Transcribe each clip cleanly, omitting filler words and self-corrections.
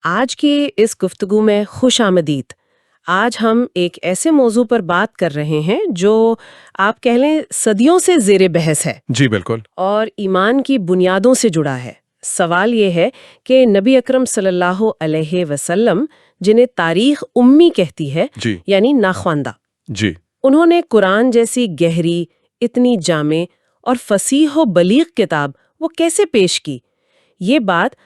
آج کی اس گفتگو میں خوش آمدید۔ آج ہم ایک ایسے موضوع پر بات کر رہے ہیں جو آپ کہہ لیں صدیوں سے زیر بحث ہے جی بالکل۔ اور ایمان کی بنیادوں سے جڑا ہے۔ سوال یہ ہے کہ نبی اکرم صلی اللہ علیہ وسلم جنہیں تاریخ امی کہتی ہے، جی یعنی ناخواندہ، جی انہوں نے قرآن جیسی گہری، اتنی جامع اور فصیح و بلیغ کتاب وہ کیسے پیش کی؟ یہ بات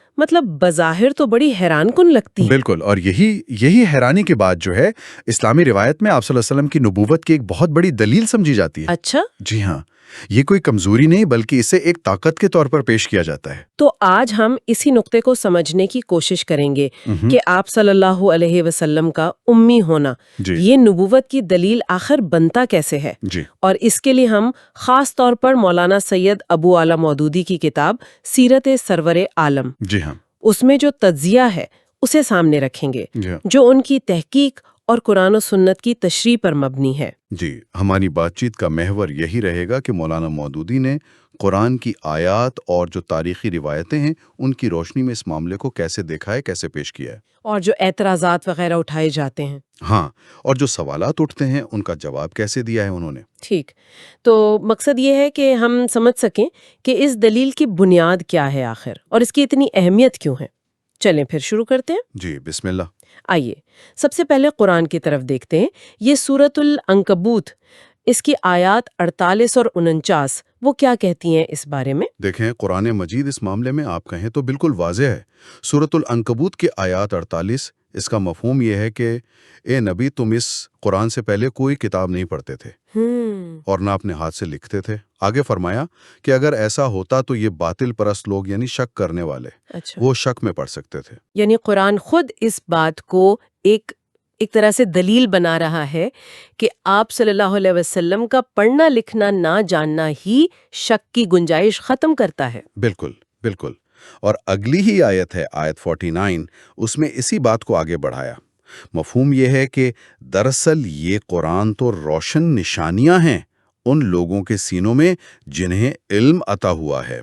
بظاہر تو بڑی حیران کن لگتی ہے۔ بالکل، اور یہی حیرانی کی بات جو ہے اسلامی روایت میں آپ صلی اللہ علیہ وسلم کی نبوت کی ایک بہت بڑی دلیل سمجھی جاتی ہے۔ اچھا، جی ہاں، یہ کوئی کمزوری نہیں بلکہ اسے ایک طاقت کے طور پر پیش کیا جاتا ہے۔ تو آج ہم اسی نقطے کو سمجھنے کی کوشش کریں گے کہ آپ صلی اللہ علیہ وسلم کا امی ہونا، جی یہ نبوت کی دلیل آخر بنتا کیسے ہے؟ جی اور اس کے لیے ہم خاص طور پر مولانا سید ابو اعلی مودودی کی کتاب سیرت سرور عالم، جی ہاں اس میں جو تجزیہ ہے اسے سامنے رکھیں گے، جی ہاں جو ان کی تحقیق اور قرآن و سنت کی تشریح پر مبنی ہے۔ جی ہماری بات چیت کا محور یہی رہے گا کہ مولانا مودودی نے قرآن کی آیات اور جو تاریخی روایتیں ہیں ان کی روشنی میں اس معاملے کو کیسے دیکھا ہے، کیسے پیش کیا ہے، اور جو اعتراضات وغیرہ اٹھائے جاتے ہیں۔ ہاں، اور جو سوالات اٹھتے ہیں ان کا جواب کیسے دیا ہے انہوں نے۔ ٹھیک، تو مقصد یہ ہے کہ ہم سمجھ سکیں کہ اس دلیل کی بنیاد کیا ہے آخر، اور اس کی اتنی اہمیت کیوں ہے۔ چلیں پھر شروع کرتے ہیں۔ جی بسم اللہ۔ آئیے سب سے پہلے قرآن کی طرف دیکھتے ہیں۔ یہ سورۃ العنکبوت، اس کی آیات 48 اور 49 وہ کیا کہتی ہیں اس بارے میں؟ دیکھیں، قرآن مجید اس معاملے میں آپ کہیں تو بالکل واضح ہے۔ سورۃ العنکبوت کی آیات 48، اس کا مفہوم یہ ہے کہ اے نبی، تم اس قرآن سے پہلے کوئی کتاب نہیں پڑھتے تھے اور نہ اپنے ہاتھ سے لکھتے تھے۔ آگے فرمایا کہ اگر ایسا ہوتا تو یہ باطل پرست لوگ یعنی شک کرنے والے اچھا، وہ شک میں پڑھ سکتے تھے۔ یعنی قرآن خود اس بات کو ایک طرح سے دلیل بنا رہا ہے کہ آپ صلی اللہ علیہ وسلم کا پڑھنا لکھنا نہ جاننا ہی شک کی گنجائش ختم کرتا ہے۔ بالکل بالکل، اور اگلی ہی آیت ہے آیت 49، اس میں اسی بات کو آگے بڑھایا۔ مفہوم یہ ہے کہ دراصل یہ قرآن تو روشن نشانیاں ہیں ان لوگوں کے سینوں میں جنہیں علم عطا ہوا ہے،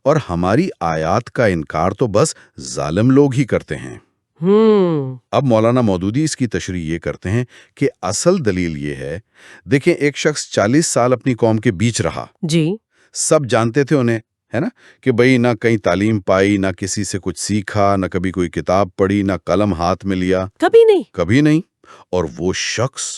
اور ہماری آیات کا انکار تو بس ظالم لوگ ہی کرتے ہیں۔ اب مولانا مودودی اس کی تشریح یہ کرتے ہیں کہ اصل دلیل یہ ہے، دیکھیں ایک شخص 40 سال اپنی قوم کے بیچ رہا، جی، سب جانتے تھے انہیں، ہے نا، کہ بھئی نہ کہیں تعلیم پائی، نہ کسی سے کچھ سیکھا، نہ کبھی کوئی کتاب پڑھی، نہ قلم ہاتھ میں لیا، کبھی نہیں، اور وہ شخص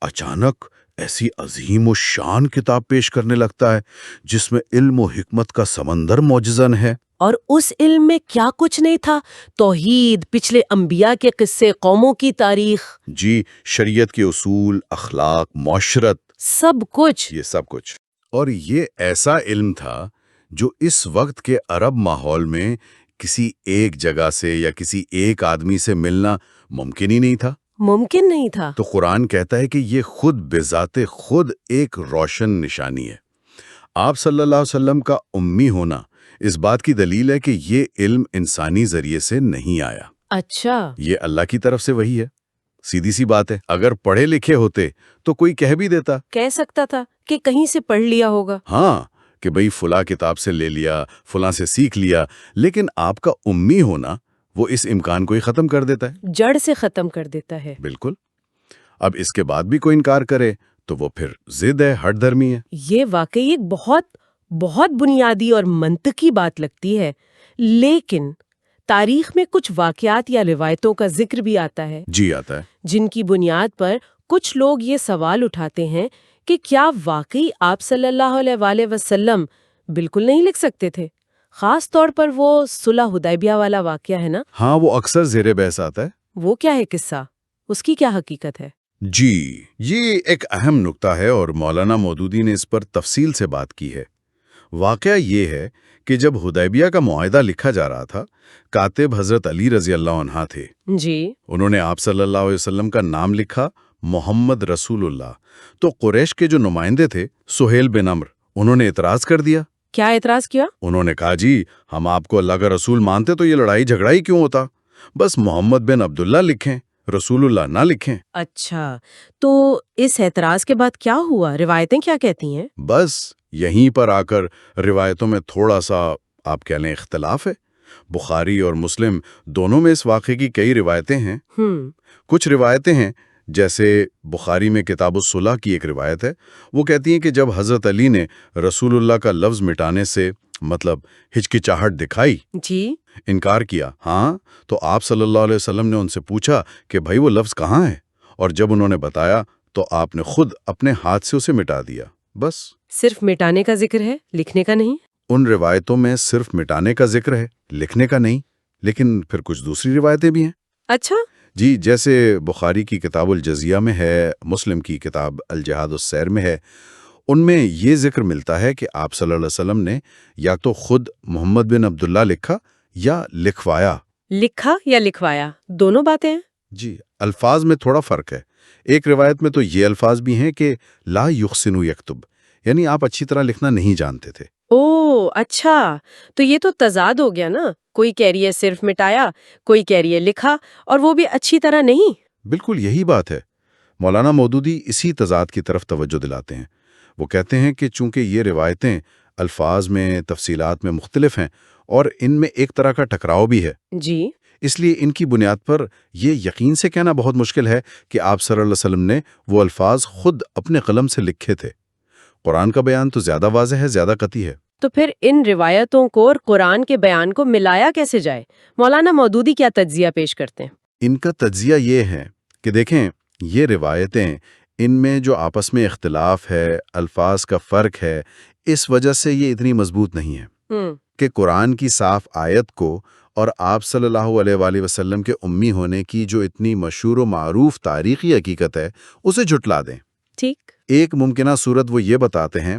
اچانک ایسی عظیم و شان کتاب پیش کرنے لگتا ہے جس میں علم و حکمت کا سمندر موجزن ہے۔ اور اس علم میں کیا کچھ نہیں تھا؟ توحید، پچھلے انبیاء کے قصے، قوموں کی تاریخ، جی، شریعت کے اصول، اخلاق، معاشرت، سب کچھ۔ یہ سب کچھ، اور یہ ایسا علم تھا جو اس وقت کے عرب ماحول میں کسی ایک جگہ سے یا کسی ایک آدمی سے ملنا ممکن ہی نہیں تھا۔ ممکن نہیں تھا۔ تو قرآن کہتا ہے کہ یہ خود بذات خود ایک روشن نشانی ہے۔ آپ صلی اللہ علیہ وسلم کا امی ہونا اس بات کی دلیل ہے کہ یہ علم انسانی ذریعے سے نہیں آیا۔ اچھا، یہ اللہ کی طرف سے وحی ہے۔ سیدھی سی بات ہے، اگر پڑھے لکھے ہوتے تو کوئی کہہ بھی دیتا، کہہ سکتا تھا کہ کہیں سے پڑھ لیا ہوگا۔ ہاں، کہ بھئی فلاں کتاب سے لے لیا، فلاں سے سیکھ لیا، لیکن آپ کا امی ہونا وہ اس امکان کو ہی ختم کر دیتا ہے، جڑ سے ختم کر دیتا ہے۔ بالکل۔ اب اس کے بعد بھی کوئی انکار کرے تو وہ پھر ضد ہے، ہٹ دھرمی ہے۔ یہ واقعی ایک بہت بنیادی اور منطقی بات لگتی ہے، لیکن تاریخ میں کچھ واقعات یا روایتوں کا ذکر بھی آتا ہے، جی آتا ہے۔ جن کی بنیاد پر کچھ لوگ یہ سوال اٹھاتے ہیں کہ کیا واقعی آپ صلی اللہ علیہ وآلہ وسلم بالکل نہیں لکھ سکتے تھے؟ خاص طور پر وہ صلح حدیبیہ والا واقعہ ہے نا، ہاں، وہ اکثر زیر بحث آتا ہے۔ وہ کیا ہے قصہ؟ اس کی کیا حقیقت ہے؟ جی، یہ ایک اہم نکتہ ہے اور مولانا مودودی نے اس پر تفصیل سے بات کی ہے۔ واقعہ یہ ہے کہ جب حدیبیہ کا معاہدہ لکھا جا رہا تھا، کاتب حضرت علی رضی اللہ عنہ تھے۔ جی، انہوں نے آپ صلی اللہ علیہ وسلم کا نام لکھا، محمد رسول اللہ۔ تو قریش کے جو نمائندے تھے، سہیل بن عمرو، انہوں نے اعتراض کر دیا۔ کیا اعتراض کیا؟ انہوں نے کہا، جی ہم آپ کو اللہ کا رسول مانتے تو یہ لڑائی جھگڑا ہی کیوں ہوتا؟ بس محمد بن عبداللہ لکھیں، رسول اللہ نہ لکھیں۔ اچھا، تو اس اعتراض کے بعد کیا ہوا؟ روایتیں کیا کہتی ہیں؟ بس یہیں پر آ کر روایتوں میں تھوڑا سا آپ کہہ لیں اختلاف ہے۔ بخاری اور مسلم دونوں میں اس واقعے کی کئی روایتیں ہیں۔ کچھ روایتیں ہیں، جیسے بخاری میں کتاب الصلح کی ایک روایت ہے، وہ کہتی ہیں کہ جب حضرت علی نے رسول اللہ کا لفظ مٹانے سے مطلب ہچکچاہٹ دکھائی، جی، انکار کیا، ہاں، تو آپ صلی اللہ علیہ وسلم نے ان سے پوچھا کہ بھائی وہ لفظ کہاں ہے، اور جب انہوں نے بتایا تو آپ نے خود اپنے ہاتھ سے اسے مٹا دیا۔ بس صرف مٹانے کا ذکر ہے، لکھنے کا نہیں؟ ان روایتوں میں صرف مٹانے کا ذکر ہے، لکھنے کا نہیں، لیکن پھر کچھ دوسری روایتیں بھی ہیں۔ اچھا، جی، جیسے بخاری کی کتاب الجزیہ میں ہے، مسلم کی کتاب الجہاد السیر میں ہے، ان میں یہ ذکر ملتا ہے کہ آپ صلی اللہ علیہ وسلم نے یا تو خود محمد بن عبداللہ لکھا یا لکھوایا۔ لکھا یا لکھوایا، دونوں باتیں ہیں؟ جی، الفاظ میں تھوڑا فرق ہے۔ ایک روایت میں تو یہ الفاظ بھی ہیں کہ لا یحسن یکتب، یعنی آپ اچھی طرح لکھنا نہیں جانتے تھے۔ او اچھا، تو یہ تو تضاد ہو گیا نا، کوئی کہہ رہی ہے صرف مٹایا، کوئی کہہ رہی ہے لکھا، اور وہ بھی اچھی طرح نہیں۔ بالکل یہی بات ہے۔ مولانا مودودی اسی تضاد کی طرف توجہ دلاتے ہیں۔ وہ کہتے ہیں کہ چونکہ یہ روایتیں الفاظ میں، تفصیلات میں مختلف ہیں اور ان میں ایک طرح کا ٹکراؤ بھی ہے، جی، اس لیے ان کی بنیاد پر یہ یقین سے کہنا بہت مشکل ہے کہ آپ صلی اللہ علیہ وسلم نے وہ الفاظ خود اپنے قلم سے لکھے تھے۔ قرآن کا بیان تو زیادہ واضح ہے، زیادہ قطعی ہے۔ تو پھر ان روایتوں کو اور قرآن کے بیان کو ملایا کیسے جائے؟ مولانا مودودی کیا تجزیہ پیش کرتے ہیں؟ ان کا تجزیہ یہ ہے کہ دیکھیں، یہ روایتیں، ان میں جو آپس میں اختلاف ہے، الفاظ کا فرق ہے، اس وجہ سے یہ اتنی مضبوط نہیں ہے کہ قرآن کی صاف آیت کو اور آپ صلی اللہ علیہ وآلہ وسلم کے امی ہونے کی جو اتنی مشہور و معروف تاریخی حقیقت ہے، اسے جھٹلا دیں۔ ٹھیک، ایک ممکنہ صورت وہ یہ بتاتے ہیں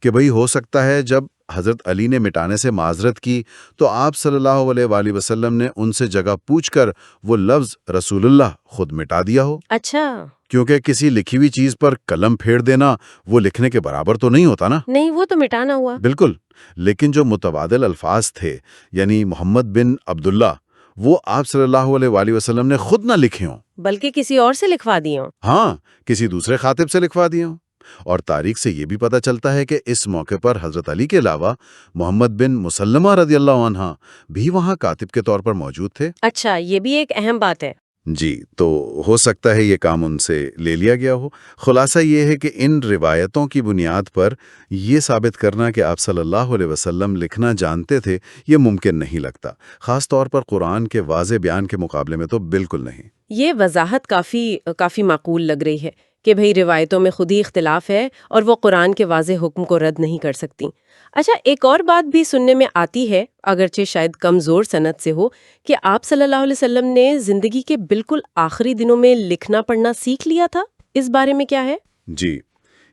کہ بھئی ہو سکتا ہے جب حضرت علی نے مٹانے سے معذرت کی تو آپ صلی اللہ علیہ وآلہ وسلم نے ان سے جگہ پوچھ کر وہ لفظ رسول اللہ خود مٹا دیا ہو، اچھا، کیونکہ کسی لکھی ہوئی چیز پر قلم پھیر دینا وہ لکھنے کے برابر تو نہیں ہوتا نا۔ نہیں، وہ تو مٹانا ہوا۔ بالکل، لیکن جو متبادل الفاظ تھے، یعنی محمد بن عبداللہ، وہ آپ صلی اللہ علیہ وآلہ وسلم نے خود نہ لکھے ہوں، بلکہ کسی اور سے لکھوا دیے ہوں۔ ہاں، کسی دوسرے خاطب سے لکھوا دیے ہوں۔ اور تاریخ سے یہ بھی پتہ چلتا ہے کہ اس موقع پر حضرت علی کے علاوہ محمد بن مسلمہ رضی اللہ عنہ بھی وہاں کاتب کے طور پر موجود تھے۔ اچھا، یہ بھی ایک اہم بات ہے۔ جی، تو ہو سکتا ہے یہ کام ان سے لے لیا گیا ہو۔ خلاصہ یہ ہے کہ ان روایتوں کی بنیاد پر یہ ثابت کرنا کہ آپ صلی اللہ علیہ وسلم لکھنا جانتے تھے، یہ ممکن نہیں لگتا، خاص طور پر قرآن کے واضح بیان کے مقابلے میں تو بالکل نہیں۔ یہ وضاحت کافی معقول لگ رہی ہے کہ بھئی روایتوں میں خود ہی اختلاف ہے اور وہ قرآن کے واضح حکم کو رد نہیں کر سکتی۔ اچھا، ایک اور بات بھی سننے میں آتی ہے، اگرچہ شاید کمزور سند سے ہو، کہ آپ صلی اللہ علیہ وسلم نے زندگی کے بالکل آخری دنوں میں لکھنا پڑھنا سیکھ لیا تھا۔ اس بارے میں کیا ہے؟ جی،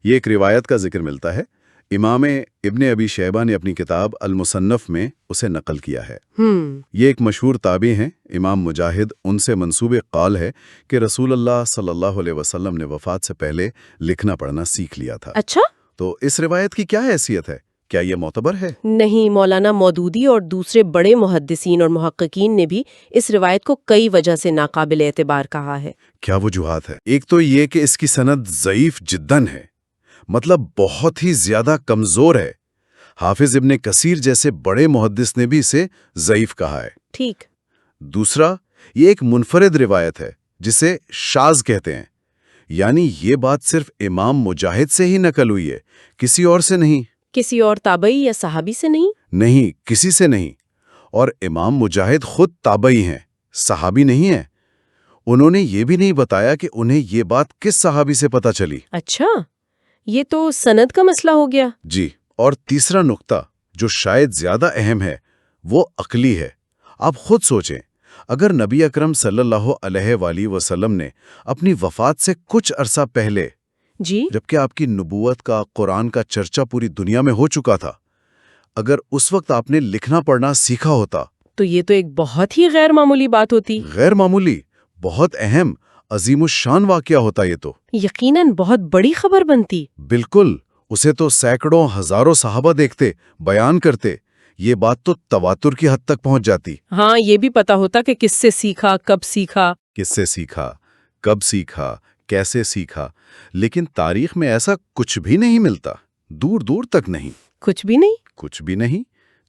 یہ ایک روایت کا ذکر ملتا ہے۔ امام ابن ابی شیبہ نے اپنی کتاب المصنف میں اسے نقل کیا ہے۔ یہ ایک مشہور تابعی ہیں، امام مجاہد، ان سے منسوب قول ہے کہ رسول اللہ صلی اللہ علیہ وسلم نے وفات سے پہلے لکھنا پڑھنا سیکھ لیا تھا۔ اچھا، تو اس روایت کی کیا حیثیت ہے؟ کیا یہ معتبر ہے؟ نہیں، مولانا مودودی اور دوسرے بڑے محدثین اور محققین نے بھی اس روایت کو کئی وجہ سے ناقابل اعتبار کہا ہے۔ کیا وجوہات ہے؟ ایک تو یہ کہ اس کی سند ضعیف جداً ہے، مطلب بہت ہی زیادہ کمزور ہے۔ حافظ ابن کثیر جیسے بڑے محدث نے بھی اسے ضعیف کہا ہے۔ ٹھیک، دوسرا، یہ ایک منفرد روایت ہے جسے شاذ کہتے ہیں، یعنی یہ بات صرف امام مجاہد سے ہی نقل ہوئی ہے، کسی اور سے نہیں۔ کسی اور تابعی یا صحابی سے نہیں؟ نہیں، کسی سے نہیں۔ اور امام مجاہد خود تابعی ہیں، صحابی نہیں ہیں۔ انہوں نے یہ بھی نہیں بتایا کہ انہیں یہ بات کس صحابی سے پتہ چلی۔ اچھا، یہ تو سند کا مسئلہ ہو گیا۔ جی، اور تیسرا نقطہ جو شاید زیادہ اہم ہے وہ عقلی ہے۔ آپ خود سوچیں، اگر نبی اکرم صلی اللہ علیہ وآلہ وسلم نے اپنی وفات سے کچھ عرصہ پہلے، جی، جبکہ آپ کی نبوت کا، قرآن کا چرچا پوری دنیا میں ہو چکا تھا، اگر اس وقت آپ نے لکھنا پڑھنا سیکھا ہوتا، تو یہ تو ایک بہت ہی غیر معمولی بات ہوتی۔ غیر معمولی، بہت اہم، عظیم الشان واقعہ ہوتا یہ تو۔ یقیناً بہت بڑی خبر بنتی۔ بالکل، اسے تو سینکڑوں ہزاروں صحابہ دیکھتے، بیان کرتے، یہ بات تو تواتر کی حد تک پہنچ جاتی۔ ہاں، یہ بھی پتا ہوتا کہ کس سے سیکھا، کب سیکھا۔ کس سے سیکھا، کب سیکھا، کیسے سیکھا، لیکن تاریخ میں ایسا کچھ بھی نہیں ملتا، دور دور تک نہیں، کچھ بھی نہیں۔ کچھ بھی نہیں۔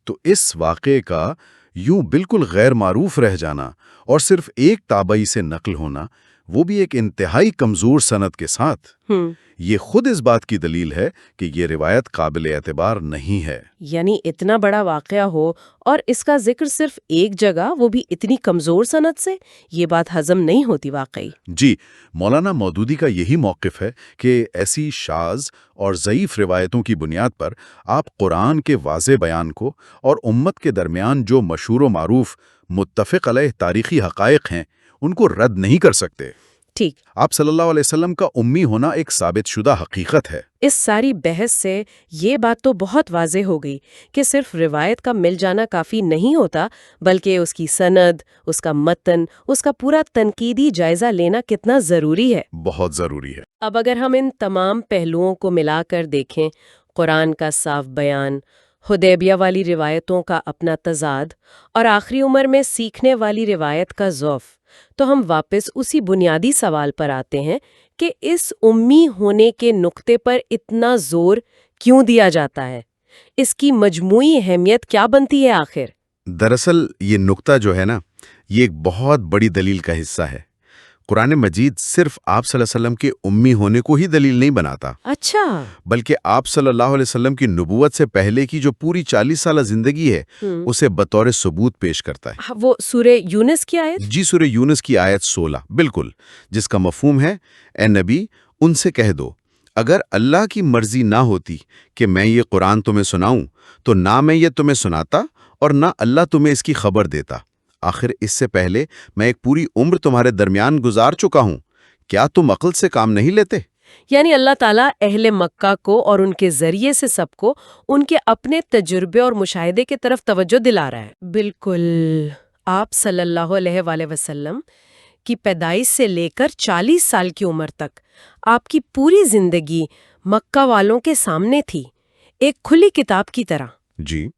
تو اس واقعے کا یوں بالکل غیر معروف رہ جانا اور صرف ایک تابعی سے نقل ہونا، وہ بھی ایک انتہائی کمزور سند کے ساتھ، یہ خود اس بات کی دلیل ہے کہ یہ روایت قابل اعتبار نہیں ہے۔ یعنی اتنا بڑا واقعہ ہو اور اس کا ذکر صرف ایک جگہ، وہ بھی اتنی کمزور سند سے، یہ بات ہضم نہیں ہوتی واقعی۔ جی، مولانا مودودی کا یہی موقف ہے کہ ایسی شاذ اور ضعیف روایتوں کی بنیاد پر آپ قرآن کے واضح بیان کو اور امت کے درمیان جو مشہور و معروف متفق علیہ تاریخی حقائق ہیں ان کو رد نہیں کر سکتے۔ ٹھیک۔ آپ صلی اللہ علیہ وسلم کا امی ہونا ایک ثابت شدہ حقیقت ہے۔ اس ساری بحث سے یہ بات تو بہت واضح ہو گئی کہ صرف روایت کا مل جانا کافی نہیں ہوتا، بلکہ اس کی سند، اس کا متن، اس کا پورا تنقیدی جائزہ لینا کتنا ضروری ہے۔ بہت ضروری ہے۔ اب اگر ہم ان تمام پہلوؤں کو ملا کر دیکھیں، قرآن کا صاف بیان، حدیبیہ والی روایتوں کا اپنا تضاد اور آخری عمر میں سیکھنے والی روایت کا ضعف، تو ہم واپس اسی بنیادی سوال پر آتے ہیں کہ اس امی ہونے کے نقطے پر اتنا زور کیوں دیا جاتا ہے؟ اس کی مجموعی اہمیت کیا بنتی ہے آخر؟ دراصل یہ نقطہ جو ہے نا، یہ ایک بہت بڑی دلیل کا حصہ ہے۔ قرآن مجید صرف آپ صلی اللہ علیہ وسلم کے امی ہونے کو ہی دلیل نہیں بناتا، اچھا، بلکہ آپ صلی اللہ علیہ وسلم کی نبوت سے پہلے کی جو پوری 40 سالہ زندگی ہے اسے بطور ثبوت پیش کرتا ہے۔ وہ سورہ یونس کی آیت؟ جی، سورہ یونس کی آیت 16 بالکل، جس کا مفہوم ہے، اے نبی ان سے کہہ دو اگر اللہ کی مرضی نہ ہوتی کہ میں یہ قرآن تمہیں سناؤں تو نہ میں یہ تمہیں سناتا اور نہ اللہ تمہیں اس کی خبر دیتا۔ آخر اس سے پہلے میں ایک پوری عمر تمہارے درمیان گزار چکا ہوں، کیا تم عقل سے کام نہیں لیتے؟ یعنی اللہ تعالیٰ اہل مکہ کو اور ان کے ذریعے سے سب کو ان کے اپنے تجربے اور مشاہدے کی طرف توجہ دلا رہا ہے۔ بالکل، آپ صلی اللہ علیہ وآلہ وسلم کی پیدائش سے لے کر 40 سال کی عمر تک آپ کی پوری زندگی مکہ والوں کے سامنے تھی، ایک کھلی کتاب کی طرح۔ جی،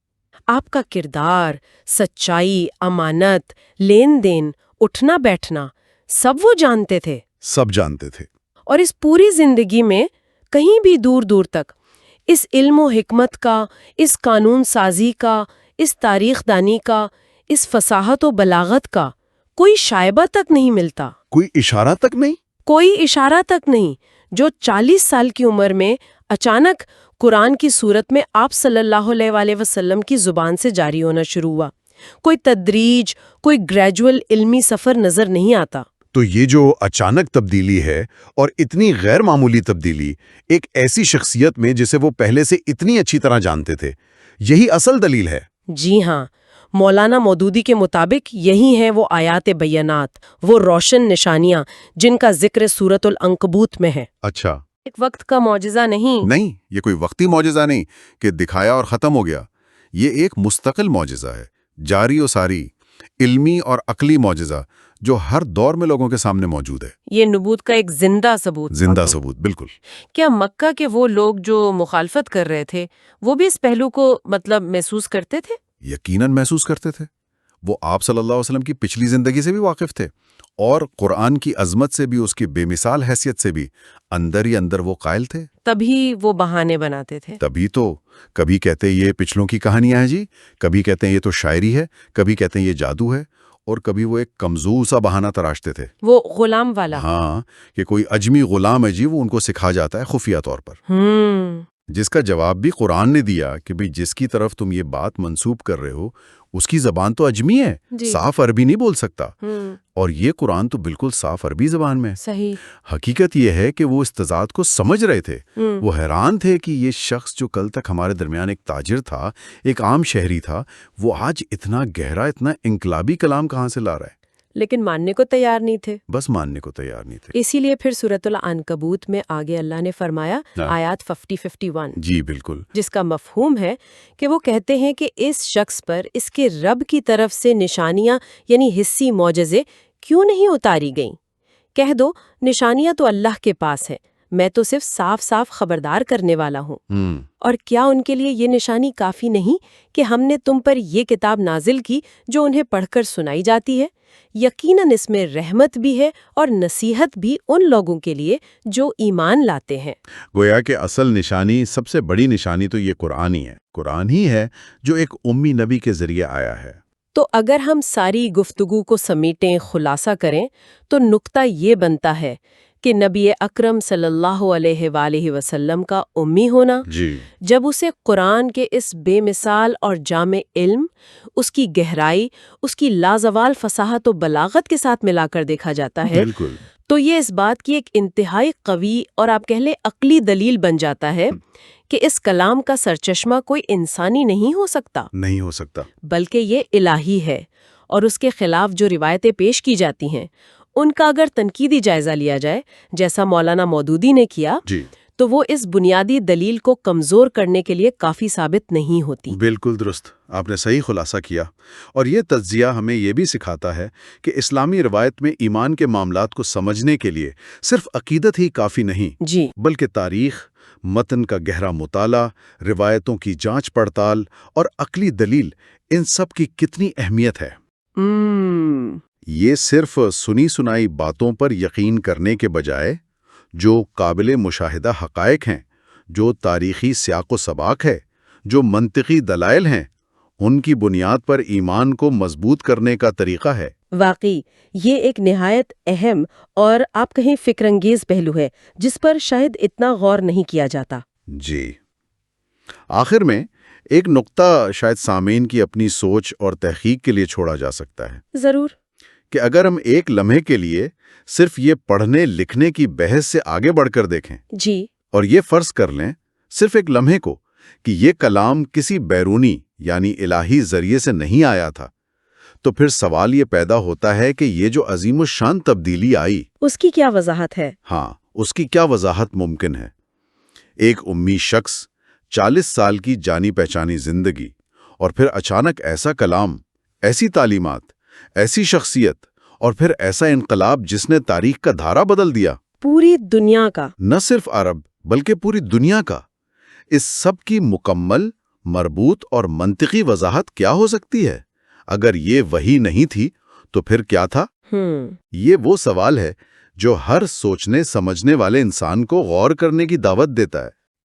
آپ کا کردار، سچائی، امانت، لین دین، اٹھنا بیٹھنا، سب وہ جانتے تھے۔ سب جانتے تھے۔ اور اس پوری زندگی میں کہیں بھی دور دور تک اس علم و حکمت کا، اس قانون سازی کا، اس تاریخ دانی کا، اس فصاحت و بلاغت کا کوئی شائبہ تک نہیں ملتا۔ کوئی اشارہ تک نہیں؟ کوئی اشارہ تک نہیں، جو 40 سال کی عمر میں اچانک قرآن کی صورت میں آپ صلی اللہ علیہ وآلہ وسلم کی زبان سے جاری ہونا شروع ہوا۔ کوئی تدریج، کوئی گریجول علمی سفر نظر نہیں آتا۔ تو یہ جو اچانک تبدیلی ہے اور اتنی غیر معمولی تبدیلی ایک ایسی شخصیت میں جسے وہ پہلے سے اتنی اچھی طرح جانتے تھے، یہی اصل دلیل ہے۔ جی ہاں، مولانا مودودی کے مطابق یہی ہیں وہ آیات بینات، وہ روشن نشانیاں جن کا ذکر سورۃ العنکبوت میں ہے۔ اچھا، ایک وقت کا معجزہ نہیں، یہ کوئی وقتی معجزہ نہیں کہ دکھایا اور ختم ہو گیا۔ یہ ایک مستقل معجزہ ہے، جاری و ساری، علمی اور عقلی معجزہ جو ہر دور میں لوگوں کے سامنے موجود ہے۔ یہ نبوت کا ایک زندہ ثبوت۔ بالکل۔ کیا مکہ کے وہ لوگ جو مخالفت کر رہے تھے وہ بھی اس پہلو کو محسوس کرتے تھے؟ یقیناً محسوس کرتے تھے۔ وہ آپ صلی اللہ علیہ وسلم کی پچھلی زندگی سے بھی واقف تھے اور قرآن کی عظمت سے بھی، اس کی بے مثال حیثیت سے بھی اندر ہی اندر وہ قائل تھے۔ تبھی وہ بہانے بناتے تھے۔ تبھی تو کبھی کہتے یہ پچھلوں کی کہانیاں ہیں جی، کبھی کہتے ہیں یہ تو شاعری ہے، کبھی کہتے ہیں یہ جادو ہے، اور کبھی وہ ایک کمزور سا بہانہ تراشتے تھے۔ وہ غلام والا۔ ہاں، کہ کوئی اجمی غلام ہے جی، وہ ان کو سکھا جاتا ہے خفیہ طور پر، جس کا جواب بھی قرآن نے دیا کہ بھئی جس کی طرف تم یہ بات منسوب کر رہے ہو اس کی زبان تو اجمی ہے، صاف عربی نہیں بول سکتا، اور یہ قرآن تو بالکل صاف عربی زبان میں۔ صحیح۔ حقیقت یہ ہے کہ وہ اس تضاد کو سمجھ رہے تھے۔ وہ حیران تھے کہ یہ شخص جو کل تک ہمارے درمیان ایک تاجر تھا، ایک عام شہری تھا، وہ آج اتنا گہرا، اتنا انقلابی کلام کہاں سے لا رہا ہے؟ لیکن ماننے کو تیار نہیں تھے۔ بس ماننے کو تیار نہیں تھے۔ اسی لیے پھر سورۃ العنکبوت میں آگے اللہ نے فرمایا، آیات 50-51، جی بالکل، جس کا مفہوم ہے کہ وہ کہتے ہیں کہ اس شخص پر اس کے رب کی طرف سے نشانیاں یعنی حسی معجزے کیوں نہیں اتاری گئیں؟ کہہ دو نشانیاں تو اللہ کے پاس ہیں، میں تو صرف صاف صاف خبردار کرنے والا ہوں۔ اور کیا ان کے لیے یہ نشانی کافی نہیں کہ ہم نے تم پر یہ کتاب نازل کی جو انہیں پڑھ کر سنائی جاتی ہے؟ یقیناً اس میں رحمت بھی ہے اور نصیحت بھی ان لوگوں کے لیے جو ایمان لاتے ہیں۔ گویا کہ اصل نشانی، سب سے بڑی نشانی تو یہ قرآن ہی ہے۔ قرآن ہی ہے جو ایک امی نبی کے ذریعے آیا ہے۔ تو اگر ہم ساری گفتگو کو سمیٹیں، خلاصہ کریں تو نقطہ یہ بنتا ہے کہ نبی اکرم صلی اللہ علیہ وآلہ وسلم کا امی ہونا، جی جب اسے قرآن کے اس بے مثال اور جامع علم، اس کی گہرائی، اس کی لازوال فصاحت و بلاغت کے ساتھ ملا کر دیکھا جاتا ہے، بالکل تو یہ اس بات کی ایک انتہائی قوی اور آپ کہہ لیں عقلی دلیل بن جاتا ہے کہ اس کلام کا سرچشمہ کوئی انسانی نہیں ہو سکتا، نہیں ہو سکتا، بلکہ یہ الہی ہے، اور اس کے خلاف جو روایتیں پیش کی جاتی ہیں ان کا اگر تنقیدی جائزہ لیا جائے جیسا مولانا مودودی نے کیا جی تو وہ اس بنیادی دلیل کو کمزور کرنے کے لیے کافی ثابت نہیں ہوتی۔ بالکل درست، آپ نے صحیح خلاصہ کیا، اور یہ تجزیہ ہمیں یہ بھی سکھاتا ہے کہ اسلامی روایت میں ایمان کے معاملات کو سمجھنے کے لیے صرف عقیدت ہی کافی نہیں، جی بلکہ تاریخ، متن کا گہرا مطالعہ، روایتوں کی جانچ پڑتال اور عقلی دلیل، ان سب کی کتنی اہمیت ہے۔ یہ صرف سنی سنائی باتوں پر یقین کرنے کے بجائے جو قابل مشاہدہ حقائق ہیں، جو تاریخی سیاق و سباق ہے، جو منطقی دلائل ہیں، ان کی بنیاد پر ایمان کو مضبوط کرنے کا طریقہ ہے۔ واقعی یہ ایک نہایت اہم اور آپ کہیں فکر انگیز پہلو ہے جس پر شاید اتنا غور نہیں کیا جاتا۔ جی، آخر میں ایک نقطہ شاید سامعین کی اپنی سوچ اور تحقیق کے لیے چھوڑا جا سکتا ہے ضرور۔ کہ اگر ہم ایک لمحے کے لیے صرف یہ پڑھنے لکھنے کی بحث سے آگے بڑھ کر دیکھیں جی اور یہ فرض کر لیں صرف ایک لمحے کو کہ یہ کلام کسی بیرونی یعنی الہی ذریعے سے نہیں آیا تھا، تو پھر سوال یہ پیدا ہوتا ہے کہ یہ جو عظیم الشان تبدیلی آئی، اس کی کیا وضاحت ہے؟ ہاں، اس کی کیا وضاحت ممکن ہے؟ ایک امی شخص، 40 سال کی جانی پہچانی زندگی، اور پھر اچانک ایسا کلام، ایسی تعلیمات، ایسی شخصیت، اور پھر ایسا انقلاب جس نے تاریخ کا دھارا بدل دیا۔ پوری دنیا کا، نہ صرف عرب بلکہ پوری دنیا کا۔ اس سب کی مکمل، مربوط اور منطقی وضاحت کیا ہو سکتی ہے؟ اگر یہ وحی نہیں تھی تو پھر کیا تھا؟ یہ وہ سوال ہے جو ہر سوچنے سمجھنے والے انسان کو غور کرنے کی دعوت دیتا ہے۔